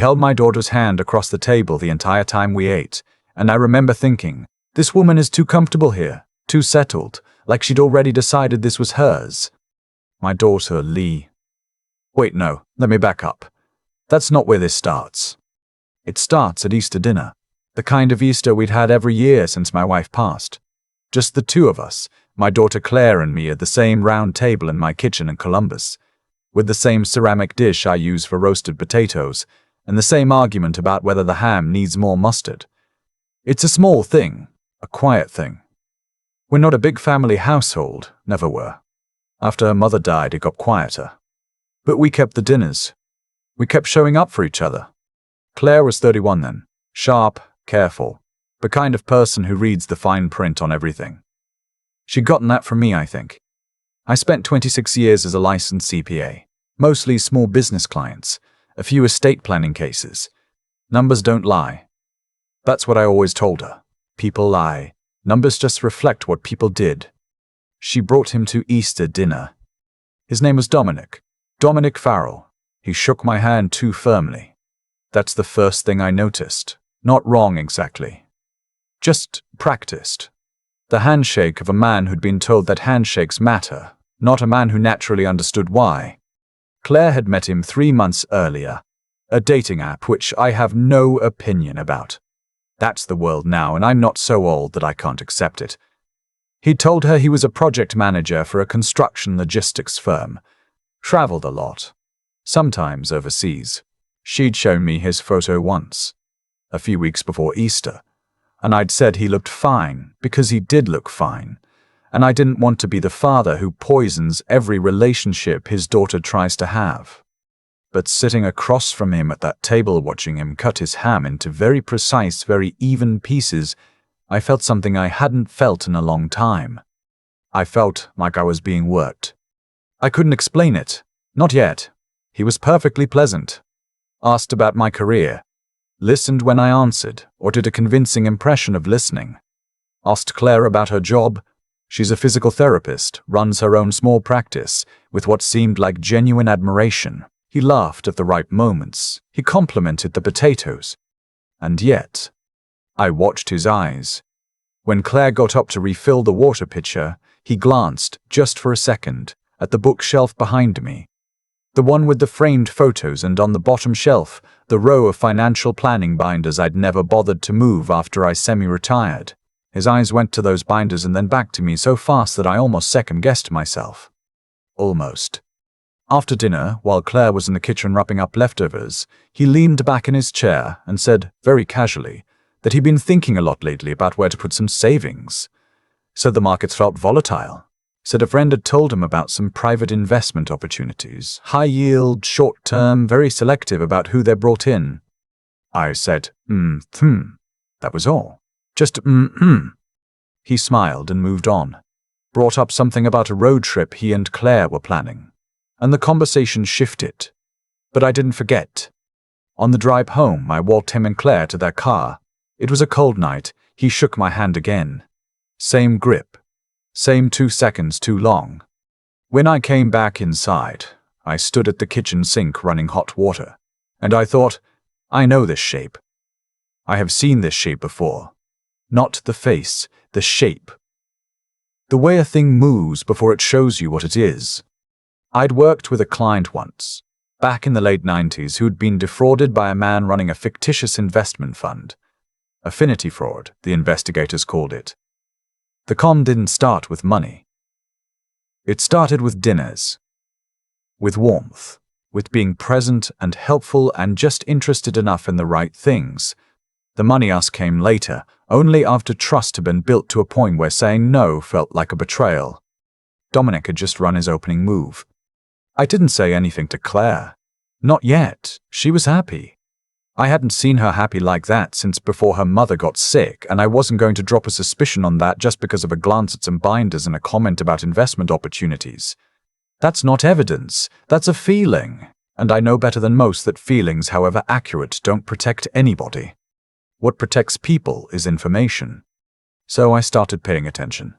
held my daughter's hand across the table the entire time we ate, and I remember thinking, this woman is too comfortable here, too settled, like she'd already decided this was hers. My daughter, Lee. Wait, no, let me back up. That's not where this starts. It starts at Easter dinner, the kind of Easter we'd had every year since my wife passed. Just the two of us, my daughter Claire and me, at the same round table in my kitchen in Columbus, with the same ceramic dish I use for roasted potatoes, and the same argument about whether the ham needs more mustard. It's a small thing, a quiet thing. We're not a big family household, never were. After her mother died, it got quieter. But we kept the dinners. We kept showing up for each other. Claire was 31 then, sharp, careful, the kind of person who reads the fine print on everything. She'd gotten that from me, I think. I spent 26 years as a licensed CPA, mostly small business clients, a few estate planning cases. Numbers don't lie. That's what I always told her. People lie. Numbers just reflect what people did. She brought him to Easter dinner. His name was Dominic Farrell. He shook my hand too firmly. That's the first thing I noticed. Not wrong exactly. Just practiced. The handshake of a man who'd been told that handshakes matter, not a man who naturally understood why. Claire had met him 3 months earlier, a dating app which I have no opinion about. That's the world now, and I'm not so old that I can't accept it. He'd told her he was a project manager for a construction logistics firm, traveled a lot, sometimes overseas. She'd shown me his photo once, a few weeks before Easter, and I'd said he looked fine because he did look fine, and I didn't want to be the father who poisons every relationship his daughter tries to have. But sitting across from him at that table watching him cut his ham into very precise, very even pieces, I felt something I hadn't felt in a long time. I felt like I was being worked. I couldn't explain it. Not yet. He was perfectly pleasant. Asked about my career. Listened when I answered, or did a convincing impression of listening. Asked Claire about her job. She's a physical therapist, runs her own small practice, with what seemed like genuine admiration. He laughed at the right moments. He complimented the potatoes. And yet, I watched his eyes. When Claire got up to refill the water pitcher, he glanced, just for a second, at the bookshelf behind me. The one with the framed photos, and on the bottom shelf, the row of financial planning binders I'd never bothered to move after I semi-retired. His eyes went to those binders and then back to me so fast that I almost second-guessed myself. Almost. After dinner, while Claire was in the kitchen wrapping up leftovers, he leaned back in his chair and said, very casually, that he'd been thinking a lot lately about where to put some savings. Said the markets felt volatile. Said a friend had told him about some private investment opportunities, high yield, short term, very selective about who they brought in. I said, that was all. Just He smiled and moved on. Brought up something about a road trip he and Claire were planning. And the conversation shifted. But I didn't forget. On the drive home, I walked him and Claire to their car. It was a cold night. He shook my hand again. Same grip. Same 2 seconds too long. When I came back inside, I stood at the kitchen sink running hot water, and I thought, I know this shape. I have seen this shape before. Not the face, the shape. The way a thing moves before it shows you what it is. I'd worked with a client once, back in the late 90s, who'd been defrauded by a man running a fictitious investment fund. Affinity fraud, the investigators called it. The con didn't start with money. It started with dinners. With warmth. With being present and helpful and just interested enough in the right things. The money ask came later, only after trust had been built to a point where saying no felt like a betrayal. Dominic had just run his opening move. I didn't say anything to Claire. Not yet. She was happy. I hadn't seen her happy like that since before her mother got sick, and I wasn't going to drop a suspicion on that just because of a glance at some binders and a comment about investment opportunities. That's not evidence. That's a feeling. And I know better than most that feelings, however accurate, don't protect anybody. What protects people is information. So I started paying attention.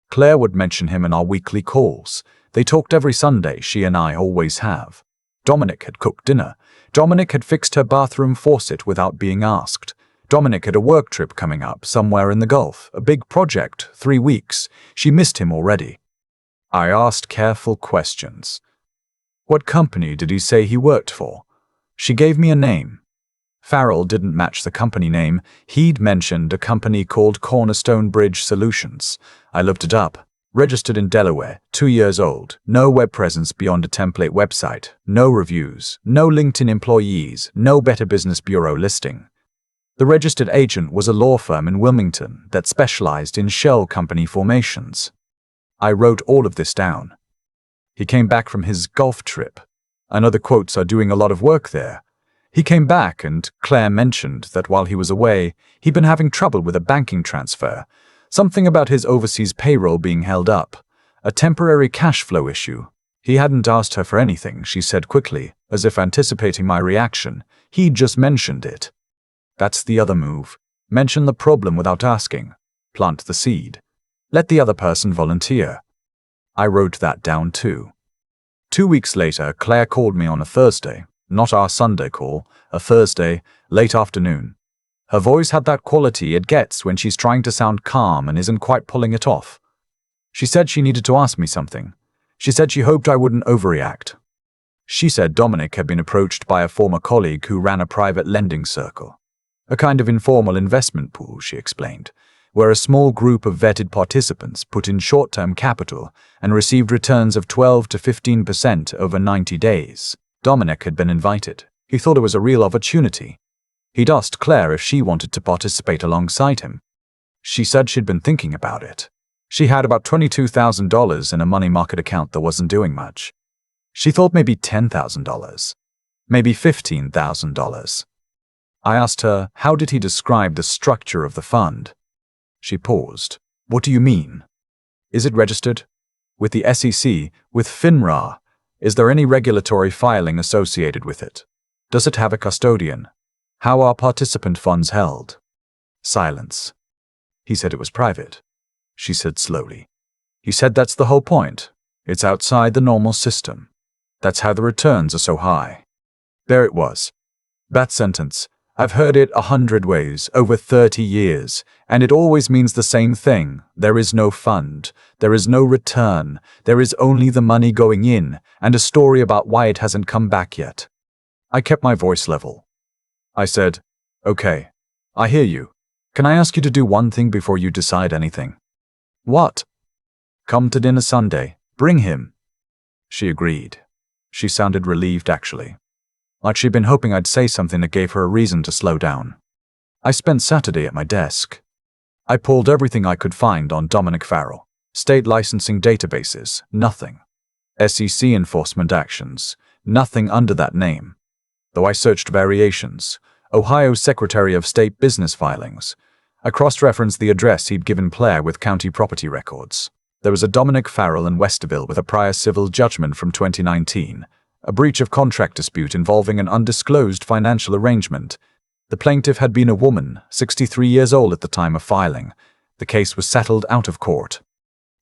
Claire would mention him in our weekly calls. They talked every Sunday, she and I always have. Dominic had cooked dinner, Dominic had fixed her bathroom faucet without being asked. Dominic had a work trip coming up somewhere in the Gulf, a big project, 3 weeks. She missed him already. I asked careful questions. What company did he say he worked for? She gave me a name. Farrell didn't match the company name. He'd mentioned a company called Cornerstone Bridge Solutions. I looked it up. Registered in Delaware, 2 years old, no web presence beyond a template website, no reviews, no LinkedIn employees, no Better Business Bureau listing. The registered agent was a law firm in Wilmington that specialized in shell company formations. I wrote all of this down. He came back from his Gulf trip. I know the quotes are doing a lot of work there. He came back and Claire mentioned that while he was away, he'd been having trouble with a banking transfer. Something about his overseas payroll being held up. A temporary cash flow issue. He hadn't asked her for anything, she said quickly, as if anticipating my reaction. He'd just mentioned it. That's the other move. Mention the problem without asking. Plant the seed. Let the other person volunteer. I wrote that down too. 2 weeks later, Claire called me on a Thursday. Not our Sunday call, a Thursday, late afternoon. Her voice had that quality it gets when she's trying to sound calm and isn't quite pulling it off. She said she needed to ask me something. She said she hoped I wouldn't overreact. She said Dominic had been approached by a former colleague who ran a private lending circle. A kind of informal investment pool, she explained, where a small group of vetted participants put in short-term capital and received returns of 12 to 15% over 90 days. Dominic had been invited. He thought it was a real opportunity. He'd asked Claire if she wanted to participate alongside him. She said she'd been thinking about it. She had about $22,000 in a money market account that wasn't doing much. She thought maybe $10,000. Maybe $15,000. I asked her, how did he describe the structure of the fund? She paused. What do you mean? Is it registered? With the SEC? With FINRA? Is there any regulatory filing associated with it? Does it have a custodian? How are participant funds held? Silence. He said it was private. She said slowly. He said that's the whole point. It's outside the normal system. That's how the returns are so high. There it was. That sentence. I've heard it 100 ways, over 30 years, and it always means the same thing. There is no fund. There is no return. There is only the money going in, and a story about why it hasn't come back yet. I kept my voice level. I said, okay, I hear you. Can I ask you to do one thing before you decide anything? What? Come to dinner Sunday. Bring him. She agreed. She sounded relieved, actually. Like she'd been hoping I'd say something that gave her a reason to slow down. I spent Saturday at my desk. I pulled everything I could find on Dominic Farrell. State licensing databases, nothing. SEC enforcement actions, nothing under that name. Though I searched variations. Ohio Secretary of State business filings. I cross-referenced the address he'd given Claire with county property records. There was a Dominic Farrell in Westerville with a prior civil judgment from 2019. A breach of contract dispute involving an undisclosed financial arrangement. The plaintiff had been a woman, 63 years old at the time of filing. The case was settled out of court.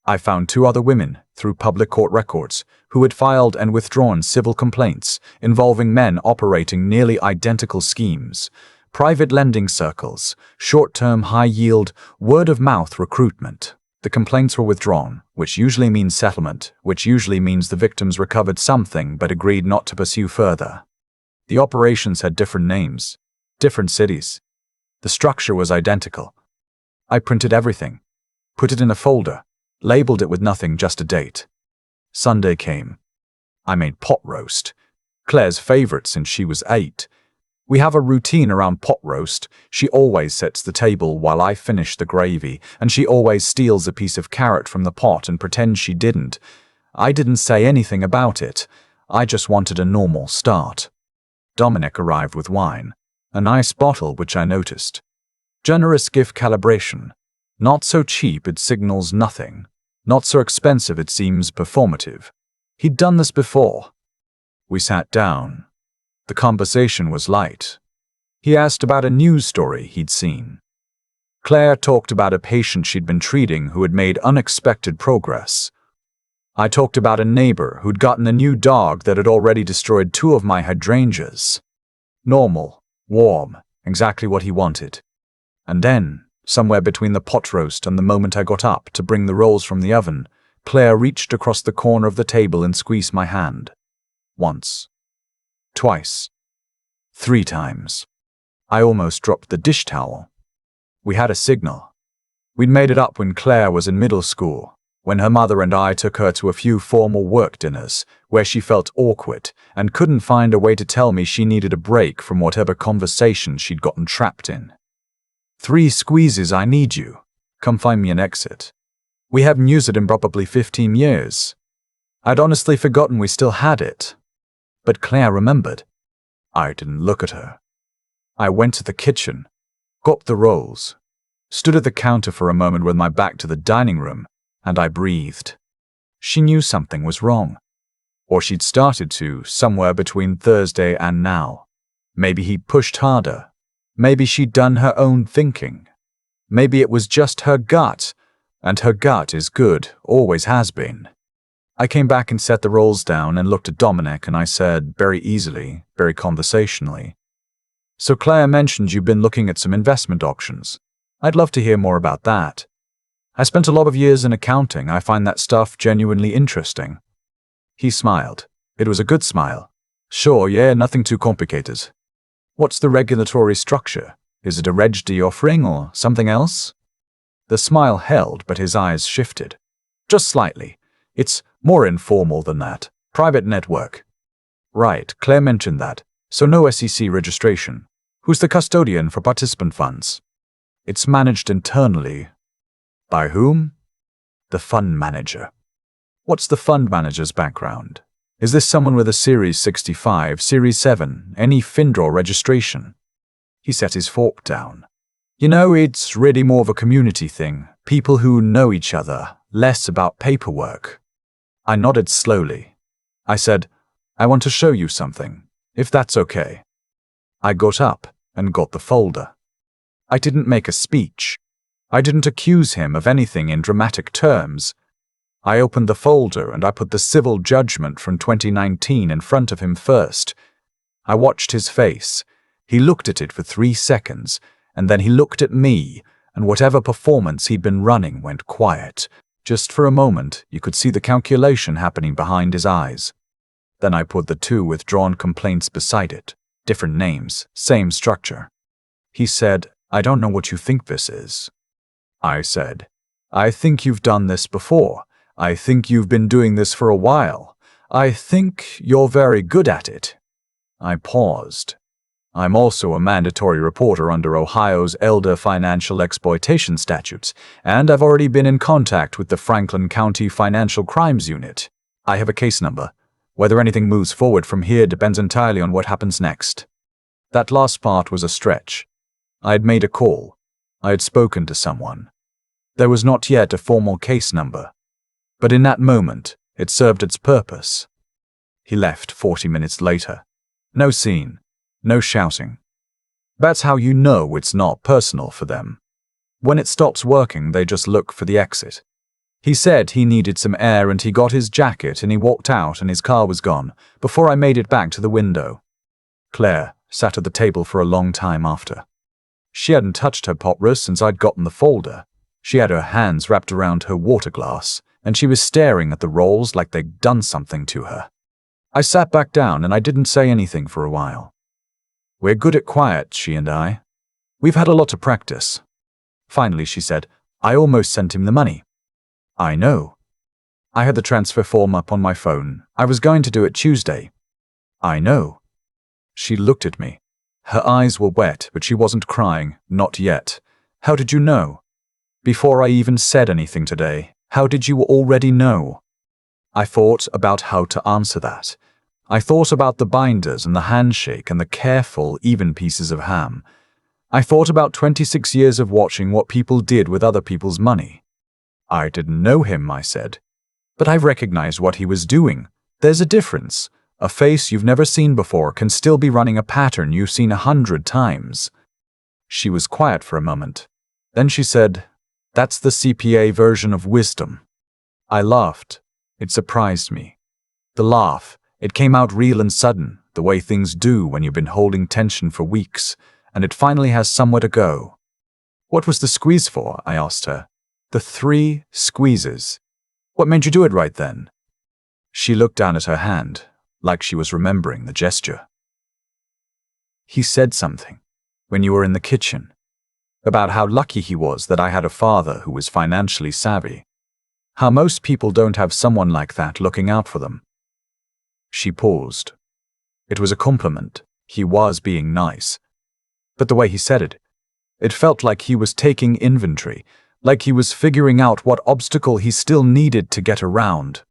I found 2 other women, through public court records, who had filed and withdrawn civil complaints involving men operating nearly identical schemes. Private lending circles, short-term high-yield, word-of-mouth recruitment. The complaints were withdrawn, which usually means settlement, which usually means the victims recovered something but agreed not to pursue further. The operations had different names, different cities. The structure was identical. I printed everything, put it in a folder, labeled it with nothing, just a date. Sunday came. I made pot roast, Claire's favorite since she was 8. We have a routine around pot roast. She always sets the table while I finish the gravy, and she always steals a piece of carrot from the pot and pretends she didn't. I didn't say anything about it. I just wanted a normal start. Dominic arrived with wine, a nice bottle which I noticed. Generous gift calibration. Not so cheap it signals nothing. Not so expensive it seems performative. He'd done this before. We sat down. The conversation was light. He asked about a news story he'd seen. Claire talked about a patient she'd been treating who had made unexpected progress. I talked about a neighbor who'd gotten a new dog that had already destroyed 2 of my hydrangeas. Normal, warm, exactly what he wanted. And then, somewhere between the pot roast and the moment I got up to bring the rolls from the oven, Claire reached across the corner of the table and squeezed my hand. Once. Twice. 3 times. I almost dropped the dish towel. We had a signal. We'd made it up when Claire was in middle school, when her mother and I took her to a few formal work dinners, where she felt awkward and couldn't find a way to tell me she needed a break from whatever conversation she'd gotten trapped in. 3 squeezes, I need you. Come find me an exit. We haven't used it in probably 15 years. I'd honestly forgotten we still had it. But Claire remembered. I didn't look at her. I went to the kitchen, got the rolls, stood at the counter for a moment with my back to the dining room, and I breathed. She knew something was wrong. Or she'd started to, somewhere between Thursday and now. Maybe he pushed harder. Maybe she'd done her own thinking. Maybe it was just her gut, and her gut is good, always has been. I came back and set the rolls down and looked at Dominic, and I said, very easily, very conversationally, "So Claire mentioned you've been looking at some investment options. I'd love to hear more about that. I spent a lot of years in accounting. I find that stuff genuinely interesting." He smiled. It was a good smile. "Sure, yeah, nothing too complicated. What's the regulatory structure? Is it a Reg D offering or something else?" The smile held, but his eyes shifted. "Just slightly. It's more informal than that. Private network." "Right, Claire mentioned that. So no SEC registration. Who's the custodian for participant funds?" "It's managed internally." "By whom?" "The fund manager." "What's the fund manager's background? Is this someone with a Series 65, Series 7, any FINDRA registration?" He set his fork down. "You know, it's really more of a community thing. People who know each other, less about paperwork." I nodded slowly. I said, "I want to show you something, if that's okay." I got up and got the folder. I didn't make a speech. I didn't accuse him of anything in dramatic terms. I opened the folder and I put the civil judgment from 2019 in front of him first. I watched his face. He looked at it for 3 seconds, and then he looked at me, and whatever performance he'd been running went quiet. Just for a moment, you could see the calculation happening behind his eyes. Then I put the 2 withdrawn complaints beside it. Different names, same structure. He said, "I don't know what you think this is." I said, "I think you've done this before. I think you've been doing this for a while. I think you're very good at it." I paused. "I'm also a mandatory reporter under Ohio's Elder Financial Exploitation Statutes, and I've already been in contact with the Franklin County Financial Crimes Unit. I have a case number. Whether anything moves forward from here depends entirely on what happens next." That last part was a stretch. I had made a call. I had spoken to someone. There was not yet a formal case number. But in that moment, it served its purpose. He left 40 minutes later. No scene. No shouting. That's how you know it's not personal for them. When it stops working, they just look for the exit. He said he needed some air and he got his jacket and he walked out and his car was gone before I made it back to the window. Claire sat at the table for a long time after. She hadn't touched her pot roast since I'd gotten the folder. She had her hands wrapped around her water glass, and she was staring at the rolls like they'd done something to her. I sat back down and I didn't say anything for a while. "We're good at quiet, she and I. We've had a lot of practice." Finally, she said, "I almost sent him the money." "I know." "I had the transfer form up on my phone. I was going to do it Tuesday." "I know." She looked at me. Her eyes were wet, but she wasn't crying, not yet. "How did you know?" "Before I even said anything today. How did you already know?" I thought about how to answer that. I thought about the binders and the handshake and the careful, even pieces of ham. I thought about 26 years of watching what people did with other people's money. "I didn't know him," I said. "But I recognized what he was doing. There's a difference. A face you've never seen before can still be running a pattern you've seen 100 times. She was quiet for a moment. Then she said, "That's the CPA version of wisdom." I laughed. It surprised me. The laugh, it came out real and sudden, the way things do when you've been holding tension for weeks, and it finally has somewhere to go. What was the squeeze for? I asked her. The 3 squeezes. What made you do it right then? She looked down at her hand, like she was remembering the gesture. He said something, when you were in the kitchen, about how lucky he was that I had a father who was financially savvy. How most people don't have someone like that looking out for them. She paused. It was a compliment. He was being nice. But the way he said it, it felt like he was taking inventory, like he was figuring out what obstacle he still needed to get around.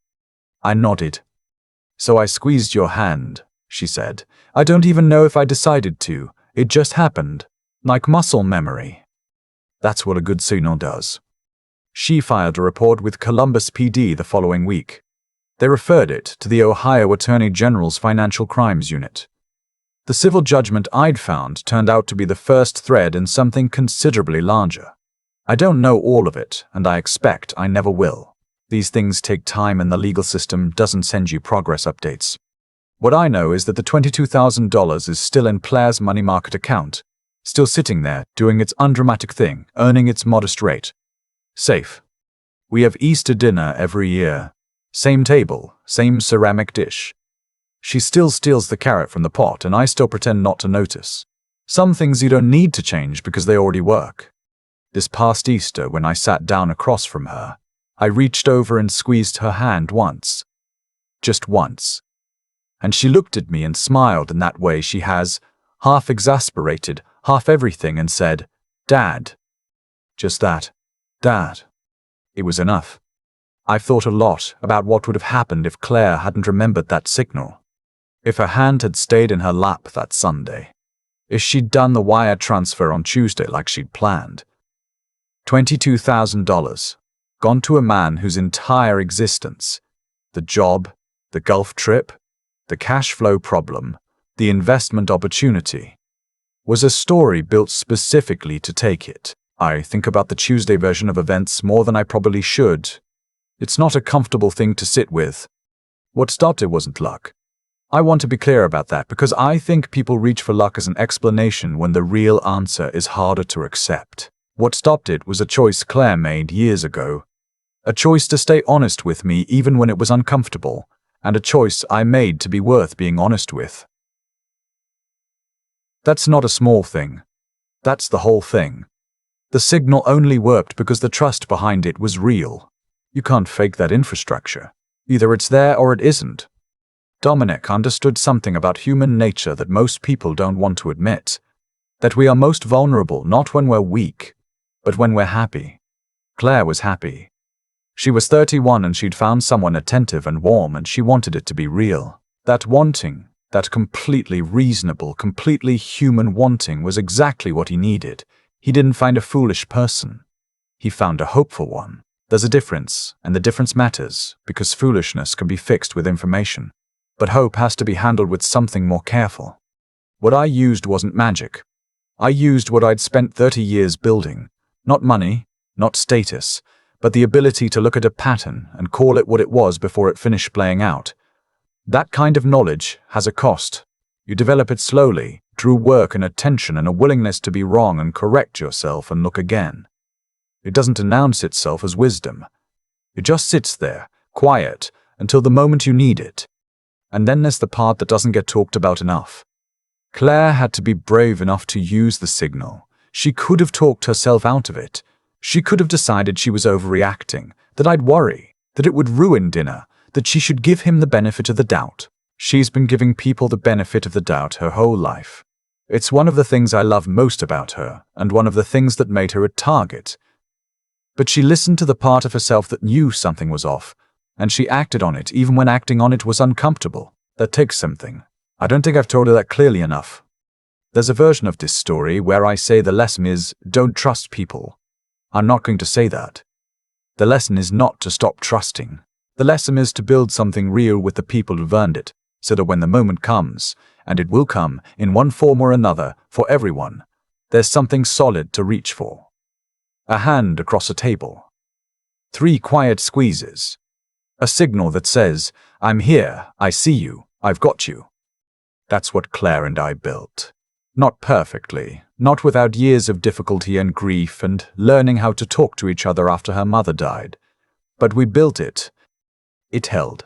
I nodded. So I squeezed your hand, she said. I don't even know if I decided to. It just happened. Like muscle memory. That's what a good signal does. She filed a report with Columbus PD the following week. They referred it to the Ohio Attorney General's Financial Crimes Unit. The civil judgment I'd found turned out to be the first thread in something considerably larger. I don't know all of it, and I expect I never will. These things take time and the legal system doesn't send you progress updates. What I know is that the $22,000 is still in Claire's money market account, still sitting there, doing its undramatic thing, earning its modest rate. Safe. We have Easter dinner every year. Same table, same ceramic dish. She still steals the carrot from the pot, and I still pretend not to notice. Some things you don't need to change because they already work. This past Easter, when I sat down across from her, I reached over and squeezed her hand once. Just once. And she looked at me and smiled in that way she has, half exasperated, half everything, and said, "Dad." Just that. Dad. It was enough. I've thought a lot about what would have happened if Claire hadn't remembered that signal. If her hand had stayed in her lap that Sunday. If she'd done the wire transfer on Tuesday like she'd planned. $22,000. Gone to a man whose entire existence, the job, the Gulf trip, the cash flow problem, the investment opportunity, was a story built specifically to take it. I think about the Tuesday version of events more than I probably should. It's not a comfortable thing to sit with. What stopped it wasn't luck. I want to be clear about that because I think people reach for luck as an explanation when the real answer is harder to accept. What stopped it was a choice Claire made years ago. A choice to stay honest with me even when it was uncomfortable, and a choice I made to be worth being honest with. That's not a small thing. That's the whole thing. The signal only worked because the trust behind it was real. You can't fake that infrastructure. Either it's there or it isn't. Dominic understood something about human nature that most people don't want to admit. That we are most vulnerable not when we're weak, but when we're happy. Claire was happy. She was 31 and she'd found someone attentive and warm, and she wanted it to be real. That wanting, that completely reasonable, completely human wanting was exactly what he needed. He didn't find a foolish person. He found a hopeful one. There's a difference, and the difference matters, because foolishness can be fixed with information. But hope has to be handled with something more careful. What I used wasn't magic. I used what I'd spent 30 years building. Not money, not status, but the ability to look at a pattern and call it what it was before it finished playing out. That kind of knowledge has a cost. You develop it slowly, through work and attention and a willingness to be wrong and correct yourself and look again. It doesn't announce itself as wisdom. It just sits there, quiet, until the moment you need it. And then there's the part that doesn't get talked about enough. Claire had to be brave enough to use the signal. She could have talked herself out of it. She could have decided she was overreacting, that I'd worry, that it would ruin dinner, that she should give him the benefit of the doubt. She's been giving people the benefit of the doubt her whole life. It's one of the things I love most about her, and one of the things that made her a target. But she listened to the part of herself that knew something was off, and she acted on it even when acting on it was uncomfortable. That takes something. I don't think I've told her that clearly enough. There's a version of this story where I say the lesson is, don't trust people. I'm not going to say that. The lesson is not to stop trusting. The lesson is to build something real with the people who've earned it, so that when the moment comes, and it will come in one form or another for everyone, there's something solid to reach for. A hand across a table. 3 quiet squeezes. A signal that says, I'm here, I see you, I've got you. That's what Claire and I built. Not perfectly, not without years of difficulty and grief and learning how to talk to each other after her mother died. But we built it. It held.